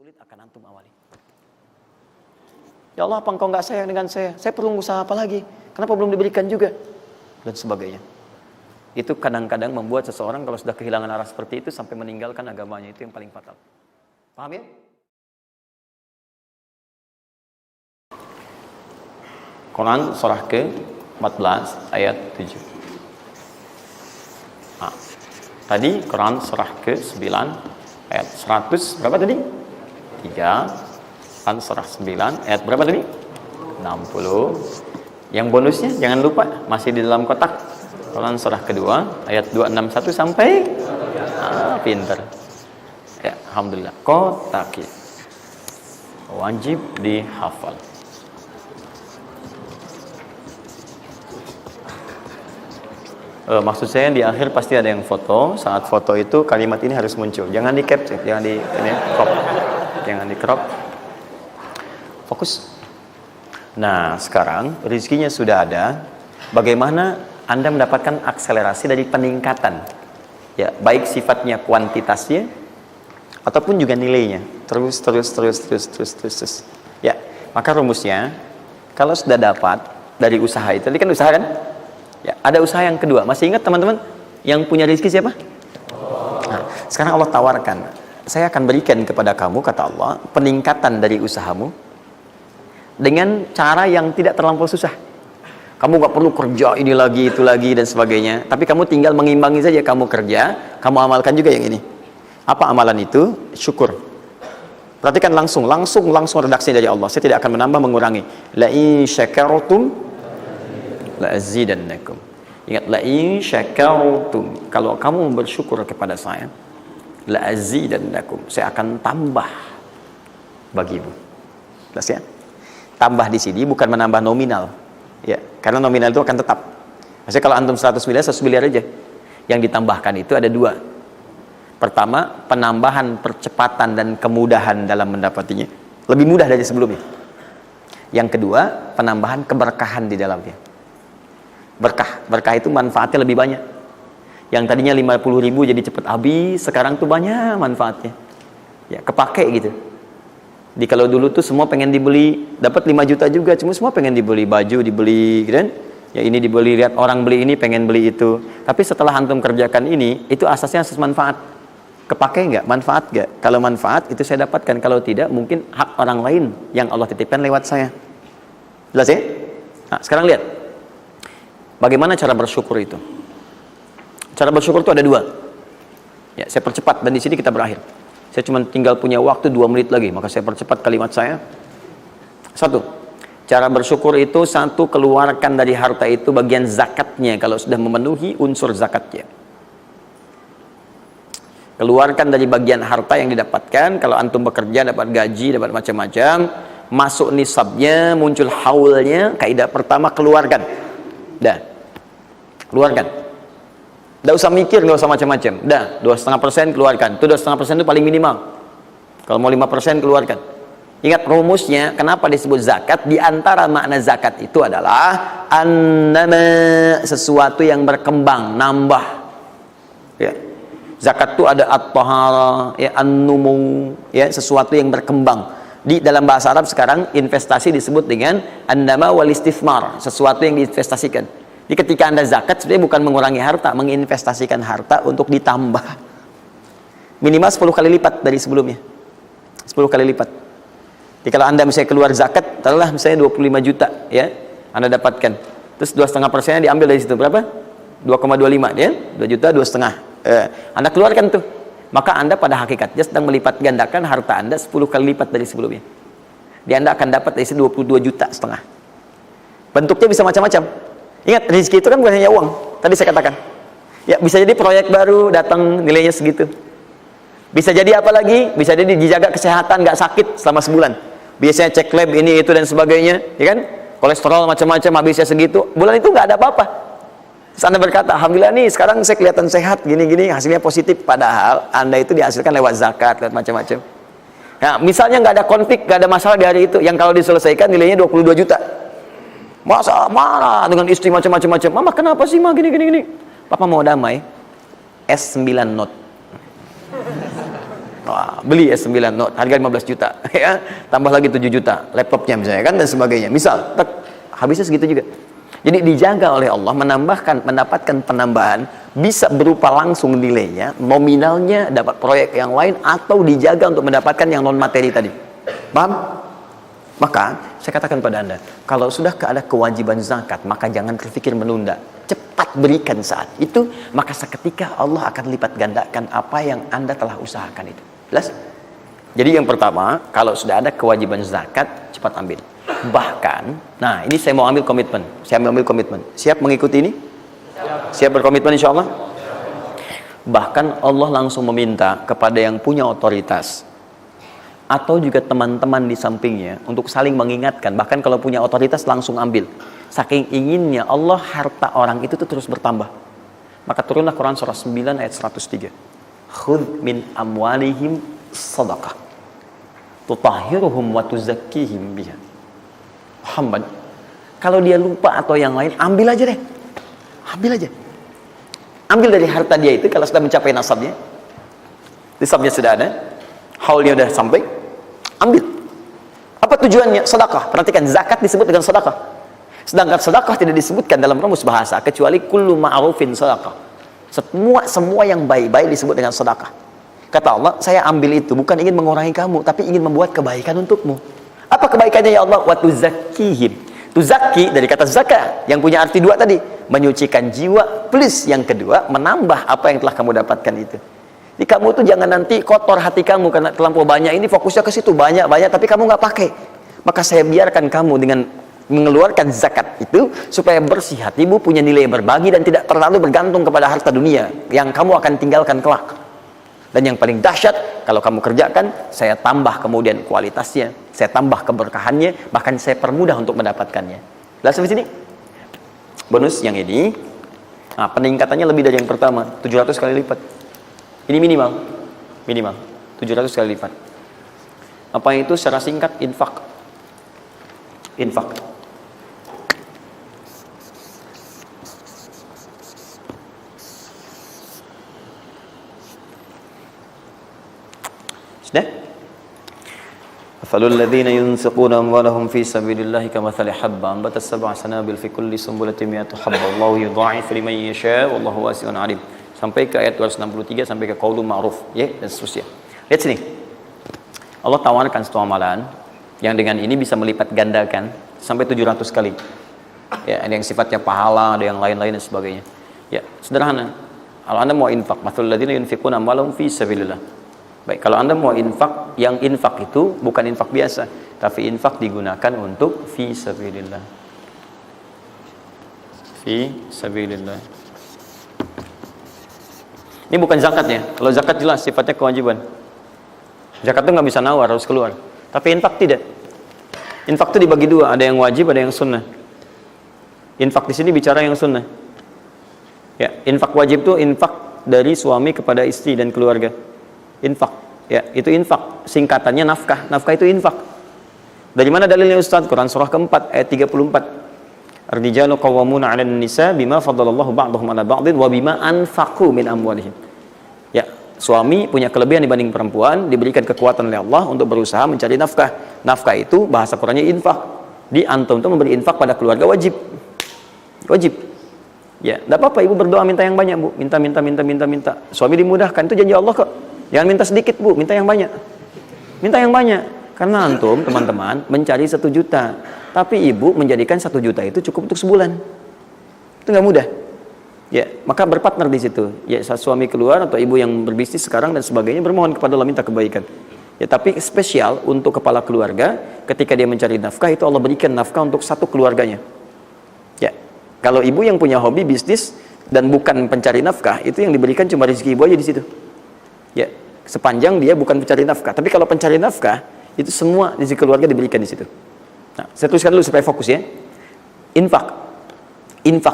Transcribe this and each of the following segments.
sulit akan antum awali. Ya Allah, apa engkau nggak sayang dengan saya? Saya perlu usaha apa lagi? Kenapa belum diberikan juga? Dan sebagainya. Itu kadang-kadang membuat seseorang kalau sudah kehilangan arah seperti itu sampai meninggalkan agamanya, itu yang paling fatal. Paham ya? Quran surah ke-14 ayat 7. Nah, tadi Quran surah ke-9 ayat 100 berapa tadi? 3. Quran surah 9 ayat berapa tadi? 60. Yang bonusnya jangan lupa masih di dalam kotak. Quran surah kedua ayat 261 sampai pinter. Ya, alhamdulillah. Kotak wajib dihafal. Maksud saya di akhir pasti ada yang foto. Saat foto itu kalimat ini harus muncul. Jangan di capture, jangan di crop. Jangan di crop. Fokus. Nah, sekarang rezekinya sudah ada. Bagaimana Anda mendapatkan akselerasi dari peningkatan? Ya, baik sifatnya kuantitasnya ataupun juga nilainya. Terus. Ya, maka rumusnya kalau sudah dapat dari usaha itu, tadi kan usaha kan? Ya, ada usaha yang kedua. Masih ingat teman-teman yang punya rezeki siapa? Nah, sekarang Allah tawarkan, saya akan berikan kepada kamu, kata Allah, peningkatan dari usahamu dengan cara yang tidak terlampau susah. Kamu gak perlu kerja ini lagi, itu lagi, dan sebagainya. Tapi kamu tinggal mengimbangi saja. Kamu kerja, kamu amalkan juga yang ini. Apa amalan itu? Syukur. Perhatikan langsung redaksi dari Allah. Saya tidak akan menambah, mengurangi. La in syakartum la azidannakum. Ingat, la in syakartum, kalau kamu bersyukur kepada saya, la azidannakum, saya akan tambah bagimu. Jelas ya? Tambah di sini bukan menambah nominal. Ya, karena nominal itu akan tetap. Maksudnya kalau antum 100 miliar aja. Yang ditambahkan itu ada dua. Pertama, penambahan percepatan dan kemudahan dalam mendapatinya. Lebih mudah dari sebelumnya. Yang kedua, penambahan keberkahan di dalamnya. Berkah itu manfaatnya lebih banyak. Yang tadinya 50.000 jadi cepat habis, sekarang tuh banyak manfaatnya. Ya, kepake gitu. Di kalau dulu tuh semua pengen dibeli, dapat 5 juta juga, cuma semua pengen dibeli baju, dibeli gitu kan? Ya ini dibeli, lihat orang beli ini pengen beli itu. Tapi setelah antum kerjakan ini, itu asasnya asas manfaat. Kepake nggak? Manfaat nggak? Kalau manfaat itu saya dapatkan, kalau tidak mungkin hak orang lain yang Allah titipkan lewat saya. Jelas ya? Nah, sekarang lihat. Bagaimana cara bersyukur itu? Cara bersyukur itu ada dua. Ya, saya percepat dan di sini kita berakhir. Saya cuma tinggal punya waktu 2 menit lagi, maka saya percepat kalimat saya. 1. Cara bersyukur itu 1, keluarkan dari harta itu bagian zakatnya kalau sudah memenuhi unsur zakatnya. Keluarkan dari bagian harta yang didapatkan. Kalau antum bekerja dapat gaji, dapat macam-macam, masuk nisabnya, muncul haulnya, kaidah pertama keluarkan. Dah. Keluarkan. Tidak usah mikir, nggak usah macam-macam. Dah, 2,5% keluarkan. Itu 2,5% itu paling minimal. Kalau mau 5% keluarkan. Ingat rumusnya, kenapa disebut zakat? Di antara makna zakat itu adalah annama, sesuatu yang berkembang, nambah. Ya. Zakat itu ada at-tahara, ya, an-numu, ya, sesuatu yang berkembang. Di dalam bahasa Arab sekarang investasi disebut dengan annama wal istismar, sesuatu yang diinvestasikan. Jadi ketika Anda zakat sebenarnya bukan mengurangi harta, menginvestasikan harta untuk ditambah. Minimal 10 kali lipat dari sebelumnya. 10 kali lipat. Jadi kalau Anda misalnya keluar zakat, taruhlah misalnya 25 juta, ya, Anda dapatkan. Terus 2,5%-nya diambil dari situ berapa? 2,25, ya? 2 juta 2,5. Anda keluarkan tuh. Maka Anda pada hakikatnya sedang melipat gandakan harta Anda 10 kali lipat dari sebelumnya. Jadi Anda akan dapat dari situ 22,5 juta. Bentuknya bisa macam-macam. Ingat, rezeki itu kan bukan hanya uang. Tadi saya katakan. Ya, bisa jadi proyek baru datang nilainya segitu. Bisa jadi apa lagi? Bisa jadi dijaga kesehatan, nggak sakit selama sebulan. Biasanya cek lab ini itu dan sebagainya, ya kan? Kolesterol macam-macam habisnya segitu. Bulan itu nggak ada apa-apa. Terus Anda berkata, alhamdulillah nih sekarang saya kelihatan sehat, gini-gini, hasilnya positif. Padahal Anda itu dihasilkan lewat zakat, lewat macam-macam. Nah, misalnya nggak ada konflik, nggak ada masalah di hari itu, yang kalau diselesaikan nilainya 22 juta. Masa marah dengan istri macam-macam. Mama kenapa sih, Ma, gini. Papa mau damai. S9 note. Wah, beli S9 Note harga 15 juta ya, tambah lagi 7 juta laptopnya misalnya kan, dan sebagainya. Misal, habisnya segitu juga. Jadi dijaga oleh Allah, mendapatkan penambahan bisa berupa langsung nilainya, nominalnya dapat proyek yang lain, atau dijaga untuk mendapatkan yang non materi tadi. Paham? Maka saya katakan pada Anda, kalau sudah ada kewajiban zakat, maka jangan berpikir menunda. Cepat berikan saat itu, maka seketika Allah akan lipat gandakan apa yang Anda telah usahakan itu. Jelas? Jadi yang pertama, kalau sudah ada kewajiban zakat, cepat ambil. Bahkan, nah ini saya mau ambil komitmen. Saya ambil komitmen. Siap mengikuti ini? Siap berkomitmen insya Allah? Bahkan Allah langsung meminta kepada yang punya otoritas atau juga teman-teman di sampingnya untuk saling mengingatkan. Bahkan kalau punya otoritas langsung ambil. Saking inginnya Allah harta orang itu tuh terus bertambah. Maka turunlah Quran surah 9 ayat 103. Khudh min amwalihim sadaqah tutahhiruhum wa tuzakkihim biha. Muhammad, kalau dia lupa atau yang lain, ambil aja deh. Ambil aja. Ambil dari harta dia itu kalau sudah mencapai nasabnya. Nisabnya sudah ada, haulnya sudah sampai, ambil. Apa tujuannya? Sedekah. Perhatikan, zakat disebut dengan sedekah. Sedangkan sedekah tidak disebutkan dalam rumus bahasa kecuali kullu ma'rufin sedekah. Semua yang baik-baik disebut dengan sedekah. Kata Allah, saya ambil itu bukan ingin mengurangi kamu, tapi ingin membuat kebaikan untukmu. Apa kebaikannya ya Allah? Wa tuzakkihim. Tuzakki dari kata zakat yang punya arti dua tadi, menyucikan jiwa, plus yang kedua menambah apa yang telah kamu dapatkan itu. Jadi kamu tuh jangan nanti kotor hati kamu karena terlampau banyak ini, fokusnya ke situ banyak tapi kamu nggak pakai. Maka saya biarkan kamu dengan mengeluarkan zakat itu supaya bersih hatimu, punya nilai berbagi dan tidak terlalu bergantung kepada harta dunia yang kamu akan tinggalkan kelak. Dan yang paling dahsyat, kalau kamu kerjakan, saya tambah kemudian kualitasnya, saya tambah keberkahannya, bahkan saya permudah untuk mendapatkannya. Lihat sampai sini. Bonus yang ini, nah, peningkatannya lebih dari yang pertama, 700 kali lipat. Ini minimal 700 kali lipat. Apa itu secara singkat? Infak. Sudah? Afalul ladzina yunfiquna amwalahum fi sabilillahi kamathali habba ambatat sab'a sanabil fi kulli sunbulatin mi'atu habba wallahu yudha'ifu liman yasha wallahu wasi'un 'alim. Sampai ke ayat 263 sampai ke qaulun ma'ruf, ya, dan seterusnya. Lihat sini. Allah tawarkan satu amalan yang dengan ini bisa melipat gandakan sampai 700 kali. Ya, ada yang sifatnya pahala, ada yang lain-lain dan sebagainya. Ya, sederhana. Kalau Anda mau infak, mathalul ladzina yunfiquna amwalahum fi sabilillah. Baik, kalau Anda mau infak, yang infak itu bukan infak biasa, tapi infak digunakan untuk fi sabilillah. Fi sabilillah. Ini bukan zakatnya. Kalau zakat jelas sifatnya kewajiban. Zakat itu nggak bisa nawar, harus keluar. Tapi infak tidak. Infak itu dibagi dua, ada yang wajib, ada yang sunnah. Infak di sini bicara yang sunnah. Ya, infak wajib itu infak dari suami kepada istri dan keluarga. Infak, ya, itu infak. Singkatannya nafkah. Nafkah itu infak. Dari mana dalilnya Ustaz? Quran surah keempat ayat 34. Ar-rijalu qawwamuna 'alan nisa bima faddalallahu ba'dahum 'ala ba'din wa bima anfaqu min amwalihim. Ya, suami punya kelebihan dibanding perempuan, diberikan kekuatan oleh Allah untuk berusaha mencari nafkah. Nafkah itu bahasa Qurannya infak. Di antum itu memberi infak pada keluarga wajib. Wajib. Ya, enggak apa-apa ibu berdoa minta yang banyak, Bu. Minta. Suami dimudahkan, itu janji Allah kok. Jangan minta sedikit, Bu, minta yang banyak. Minta yang banyak. Karena antum, teman-teman, mencari 1 juta. Tapi ibu menjadikan 1 juta itu cukup untuk sebulan. Itu nggak mudah. Ya, maka berpartner di situ. Ya, suami keluar atau ibu yang berbisnis sekarang dan sebagainya bermohon kepada Allah minta kebaikan. Ya, tapi spesial untuk kepala keluarga, ketika dia mencari nafkah itu Allah berikan nafkah untuk satu keluarganya. Ya, kalau ibu yang punya hobi bisnis dan bukan pencari nafkah, itu yang diberikan cuma rezeki ibu aja di situ. Ya, sepanjang dia bukan pencari nafkah. Tapi kalau pencari nafkah, itu semua rezeki keluarga diberikan di situ. Nah, saya tuliskan dulu supaya fokus ya. Infak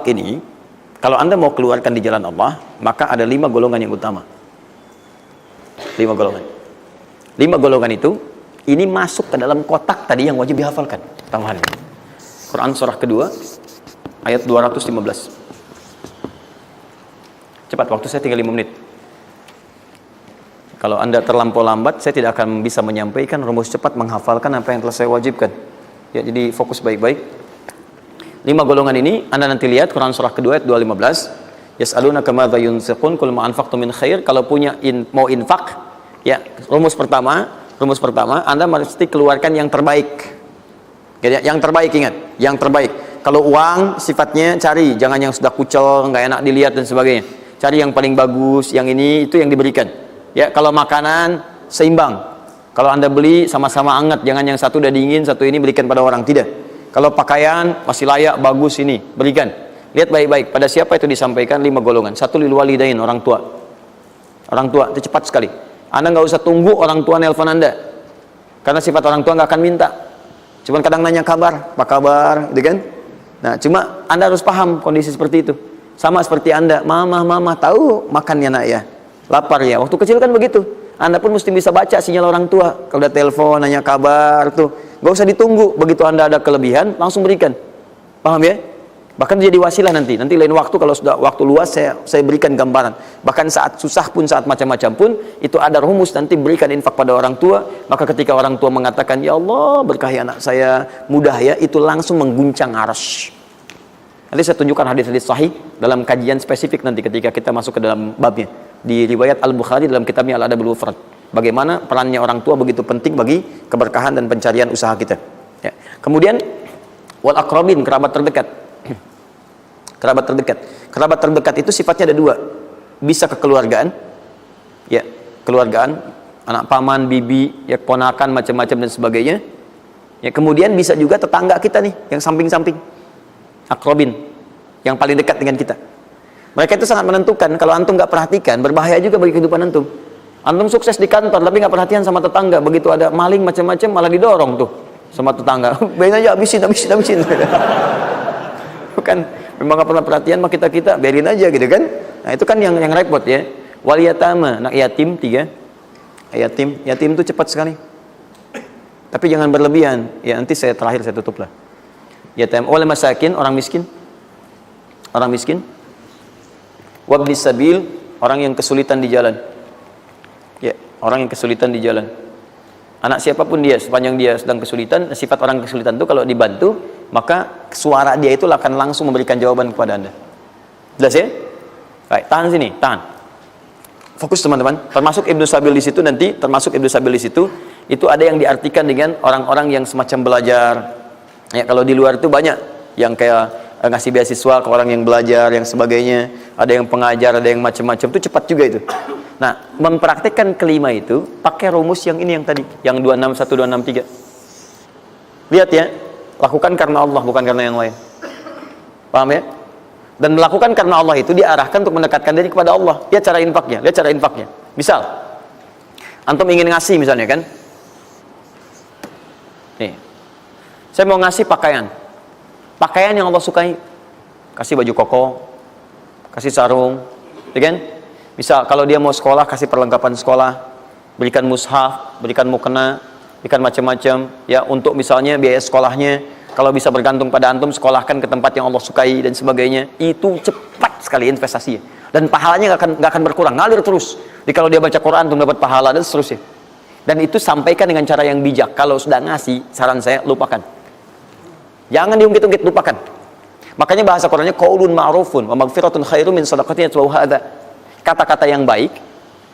ini, kalau Anda mau keluarkan di jalan Allah, maka ada 5 golongan yang utama. 5 golongan. 5 golongan itu, ini masuk ke dalam kotak tadi yang wajib dihafalkan. Tambahan. Quran surah kedua, ayat 215. Cepat, waktu saya tinggal 5 menit. Kalau Anda terlampau lambat, saya tidak akan bisa menyampaikan rumus cepat menghafalkan apa yang telah saya wajibkan. Ya, jadi fokus baik-baik. 5 golongan ini Anda nanti lihat Quran surah kedua ayat 215. Yas'alunaka madza yunfiqun qul ma anfaqtum min khair. Kalau mau infak, ya, rumus pertama Anda mesti keluarkan yang terbaik. Yang terbaik, ingat, yang terbaik. Kalau uang sifatnya cari, jangan yang sudah kucel, nggak enak dilihat dan sebagainya. Cari yang paling bagus, yang ini itu yang diberikan. Ya, kalau makanan seimbang. Kalau Anda beli sama-sama anget, jangan yang satu udah dingin, satu ini berikan pada orang, tidak. Kalau pakaian masih layak, bagus, ini berikan. Lihat baik-baik, pada siapa itu disampaikan 5 golongan. 1 lil walidain, orang tua. Orang tua itu cepat sekali. Anda nggak usah tunggu orang tua nelpon Anda, karena sifat orang tua nggak akan minta. Cuman kadang nanya kabar, apa kabar, gitu kan? Nah, cuma Anda harus paham kondisi seperti itu. Sama seperti Anda, mama tahu makannya nak ya, lapar ya. Waktu kecil kan begitu. Anda pun mesti bisa baca sinyal orang tua. Kalau udah telepon, nanya kabar tuh, nggak usah ditunggu. Begitu Anda ada kelebihan, langsung berikan. Paham ya? Bahkan jadi wasilah nanti lain waktu kalau sudah waktu luas saya berikan gambaran. Bahkan saat susah pun, saat macam-macam pun, itu ada rumus nanti berikan infak pada orang tua. Maka ketika orang tua mengatakan, ya Allah berkahi anak saya, mudah ya, itu langsung mengguncang arsy. Nanti saya tunjukkan hadis-hadis sahih dalam kajian spesifik nanti ketika kita masuk ke dalam babnya. Di riwayat Al-Bukhari dalam kitabnya Al-Adabul Mufrad. Bagaimana perannya orang tua begitu penting bagi keberkahan dan pencarian usaha kita. Ya. Kemudian wal aqrabin, kerabat terdekat. Kerabat terdekat itu sifatnya ada 2. Bisa kekeluargaan, ya, keluargaan, anak paman, bibi, ya, ponakan, macam-macam dan sebagainya. Ya, kemudian bisa juga tetangga kita nih, yang samping-samping, akrobin, yang paling dekat dengan kita. Mereka itu sangat menentukan. Kalau antum nggak perhatikan, berbahaya juga bagi kehidupan antum. Antum sukses di kantor, tapi nggak perhatian sama tetangga. Begitu ada maling macam-macam, malah didorong tuh sama tetangga. Biarin aja, habisin. Bukan. Memang gak pernah perhatian sama kita biarin aja gitu kan. Nah itu kan yang repot ya. Wal yatama, anak yatim 3. Yatim itu cepat sekali, tapi jangan berlebihan ya. Nanti saya tutup lah. Yatim wal masakin, orang miskin. Wabnis sabil, orang yang kesulitan di jalan. Ya, orang yang kesulitan di jalan. Anak siapapun dia, sepanjang dia sedang kesulitan, sifat orang kesulitan itu kalau dibantu, maka suara dia itu akan langsung memberikan jawaban kepada Anda. Jelas ya? Baik, tahan sini, tahan. Fokus teman-teman. Termasuk Ibnu Sabil di situ nanti, itu ada yang diartikan dengan orang-orang yang semacam belajar. Ya, kalau di luar itu banyak yang kayak ngasih beasiswa ke orang yang belajar, yang sebagainya. Ada yang pengajar, ada yang macam-macam. Itu cepat juga itu. Nah, mempraktikkan kelima itu pakai rumus yang ini yang tadi, yang 261, 263. Lihat ya, lakukan karena Allah, bukan karena yang lain. Paham ya? Dan melakukan karena Allah itu diarahkan untuk mendekatkan diri kepada Allah. Lihat cara infaknya. Misal, antum ingin ngasih misalnya kan? Nih, saya mau ngasih pakaian yang Allah sukai. Kasih baju koko, kasih sarung, ya kan? Misal kalau dia mau sekolah, kasih perlengkapan sekolah, berikan mushaf, berikan mukena, berikan macam-macam ya, untuk misalnya biaya sekolahnya. Kalau bisa bergantung pada antum, sekolahkan ke tempat yang Allah sukai dan sebagainya. Itu cepat sekali investasinya, dan pahalanya nggak akan berkurang, ngalir terus. Jadi kalau dia baca Quran untuk dapat pahala dan seterusnya. Dan itu sampaikan dengan cara yang bijak. Kalau sudah ngasih, saran saya lupakan, jangan diungkit-ungkit, lupakan. Makanya bahasa Qurannya qaulun ma'rufun wa maghfiratun khairum min shadaqatin yatba'uha adza. Kata-kata yang baik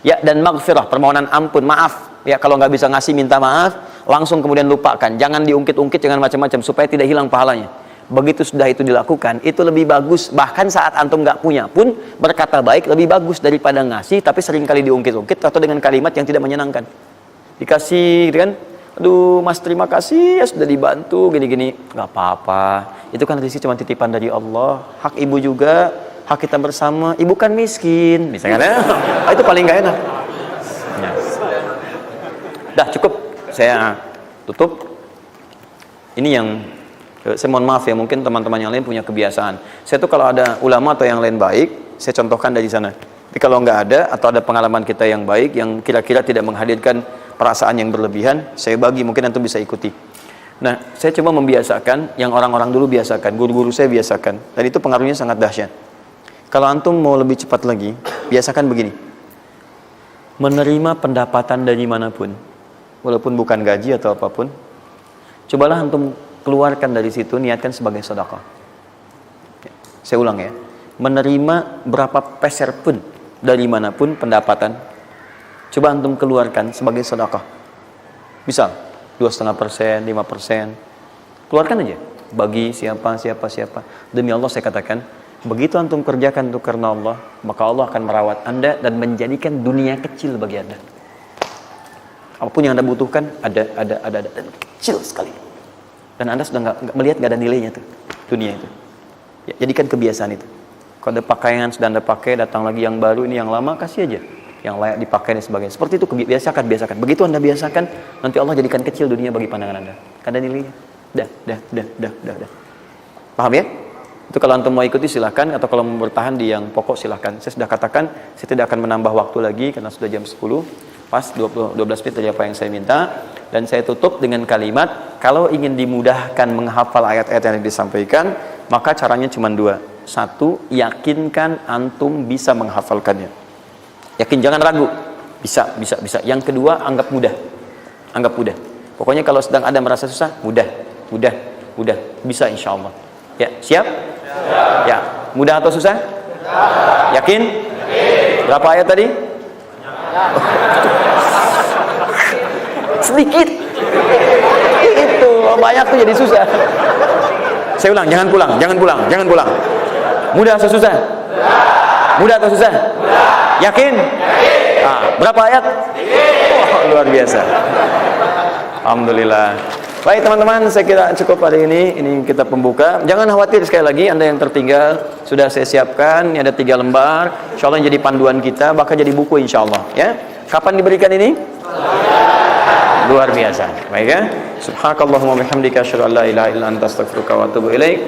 ya, dan maghfirah, permohonan ampun, maaf ya. Kalau nggak bisa ngasih, minta maaf, langsung kemudian lupakan, jangan diungkit-ungkit, jangan macam-macam, supaya tidak hilang pahalanya. Begitu sudah itu dilakukan, itu lebih bagus. Bahkan saat antum nggak punya pun, berkata baik lebih bagus daripada ngasih tapi seringkali diungkit-ungkit atau dengan kalimat yang tidak menyenangkan. Dikasih gitu kan, aduh mas terima kasih ya sudah dibantu gini-gini. Nggak apa-apa, itu kan rezeki cuma titipan dari Allah, hak ibu juga, hak kita bersama. Ibu kan miskin misalnya. Itu paling gak enak ya. Dah cukup, saya tutup. Ini yang saya mohon maaf ya, mungkin teman-teman yang lain punya kebiasaan. Saya tuh kalau ada ulama atau yang lain baik, saya contohkan dari sana. Tapi kalau nggak ada, atau ada pengalaman kita yang baik yang kira-kira tidak menghadirkan perasaan yang berlebihan, saya bagi, mungkin antum bisa ikuti. Nah, saya coba membiasakan yang orang-orang dulu biasakan, guru-guru saya biasakan, dan itu pengaruhnya sangat dahsyat. Kalau antum mau lebih cepat lagi, biasakan begini. menerima pendapatan dari manapun, walaupun bukan gaji atau apapun, cobalah antum keluarkan dari situ, niatkan sebagai sedekah. Saya ulang ya, menerima berapa peser pun dari manapun pendapatan, coba antum keluarkan sebagai sedekah. Misal 2,5%, 5%, keluarkan aja, bagi siapa. Demi Allah saya katakan, begitu antum kerjakan itu karena Allah, maka Allah akan merawat Anda dan menjadikan dunia kecil bagi Anda. Apapun yang Anda butuhkan ada dan kecil sekali. Dan Anda sudah nggak melihat, nggak ada nilainya tuh dunia itu. Ya, jadikan kebiasaan itu. Kalau ada pakaian sudah Anda pakai, datang lagi yang baru, ini yang lama kasih aja, yang layak dipakai dan sebagainya. Seperti itu, biasakan. Begitu Anda biasakan, nanti Allah jadikan kecil dunia bagi pandangan Anda. Ada nilainya. Dah. Paham ya? Itu kalau antum mau ikuti silahkan, atau kalau mau bertahan di yang pokok silahkan. Saya sudah katakan, saya tidak akan menambah waktu lagi karena sudah jam 10, pas 12 menit dari apa yang saya minta. Dan saya tutup dengan kalimat, kalau ingin dimudahkan menghafal ayat-ayat yang disampaikan, maka caranya cuma dua. Satu, yakinkan antum bisa menghafalkannya. Yakin, jangan ragu. Bisa. Yang kedua, anggap mudah. Pokoknya kalau sedang ada merasa susah, mudah. Bisa insya Allah. Ya, siap? Ya, mudah atau susah? Yakin? Berapa ayat tadi? Sedikit. Itu banyak tuh jadi susah. Saya ulang, jangan pulang. Mudah atau susah? Mudah atau susah? Yakin? Berapa ayat? Luar biasa. Alhamdulillah. Baik teman-teman, saya kira cukup hari ini. Ini kita pembuka. Jangan khawatir, sekali lagi Anda yang tertinggal sudah saya siapkan. Ini ada 3 lembar. Insya Allah jadi panduan kita, bahkan jadi buku insya Allah. Ya. Kapan diberikan ini? Luar biasa. Baik ya. Subhanakallahumma bihamdika asyhadu an la ilaha illa anta astaghfiruka wa atubu ilaik.